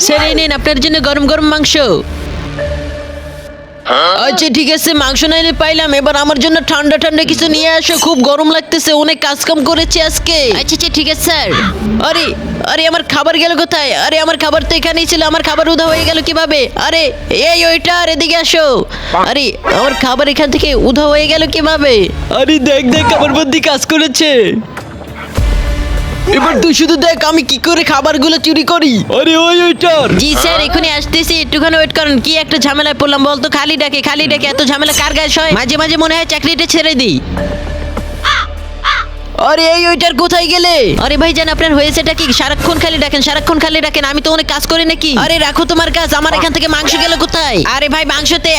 Sir এই নিন আপনার জন্য গরম গরম মাংস। আচ্ছা ঠিক আছে, মাংস নাইলে পাইলাম, এবার আমার জন্য ঠান্ডা ঠান্ডা কিছু নিয়ে আসো, খুব গরম লাগতেছে, অনেক কাজ কাম করেছি আজকে। আচ্ছা আচ্ছা ঠিক আছে স্যার। আরে আরে আমার খাবার গেল কোথায়? আরে আমার খাবার তো এখানেই ছিল, আমার খাবার উধাও হয়ে গেল কিভাবে? আরে এই ওইটার এদিকে আসো। আরে আমার খাবার এখান থেকে উধাও হয়ে গেল কিভাবে? আরে দেখ দেখ আমার বুদ্ধি কাজ করেছে। এবার তুই শুধু দেখ আমি কি করে খাবারগুলো চুরি করি। আরে ওইটার। জি স্যার এখনই আসতেছি, একটুখানি ওয়েট করুন। কি একটা ঝামেলায় পড়লাম বলতো, খালি ডাকে এত ঝামেলা কার গায়ে হয়? মাঝে মাঝে মনে হয় চাকরিটা ছেড়ে দিই। আরে এই ওইটার কোথায় গেলে? আরে ভাই জান আপনার হয়েছেটা কি? সারাক্ষণ খালি ডাকেন, আমি তো অনেক কাজ করি নাকি? আরে রাখো তোমার কাজ, আমার এখান থেকে মাংস গেল কোথায়? আরে ভাই মাংসতে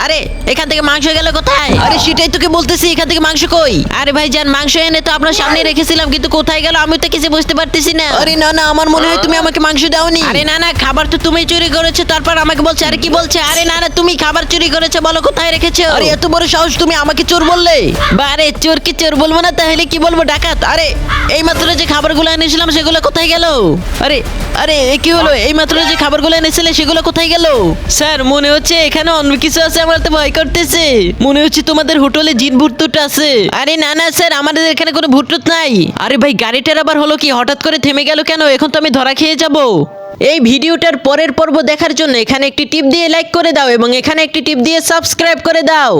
আরে এখান থেকে মাংস গেল কোথায়? আরে সেটাই তোকে বলতেছি, এখান থেকে মাংস কই? আরে ভাই জান মাংস এনে তো আপনার সামনে রেখেছিলাম, কিন্তু কোথায় গেল আমি তো কিছু বুঝতে পারতেছি না। আরে না না আমার মনে হয় তুমি আমাকে মাংস দাওনি। আরে না না খাবার তো তুমি চুরি করেছো, তারপর আমাকে বলছে। আরে কি বলছে? আরে না না তুমি খাবার চুরি করেছো, বলো কোথায় রেখেছো? আরে এত বড় সাহস, তুমি আমাকে চোর বললে? বারে চোর কি চোর বলবো না তাহলে কি বলবো? ডাকাত। আরে এই মাত্র যে খাবারগুলো এনেছিলাম সেগুলো কোথায় গেল? আরে আরে এ কি হলো? এই মাত্র যে খাবারগুলো এনেছিলে সেগুলো কোথায় গেল? স্যার মনে হচ্ছে এখানে অন্য কিছু আছে, আমার তো ভয় করতেছে। মনে হচ্ছে তোমাদের হোটেলে জিন ভূত আছে। আরে না না স্যার আমাদের এখানে কোনো ভূত নাই। আরে ভাই গাড়িটার আবার হলো কি? হঠাৎ করে থেমে গেল কেন? এখন তো আমি ধরা খেয়ে যাব। এই ভিডিওটার পরের পর্ব দেখার জন্য এখানে একটি টিপ দিয়ে লাইক করে দাও এবং এখানে একটি টিপ দিয়ে সাবস্ক্রাইব করে দাও।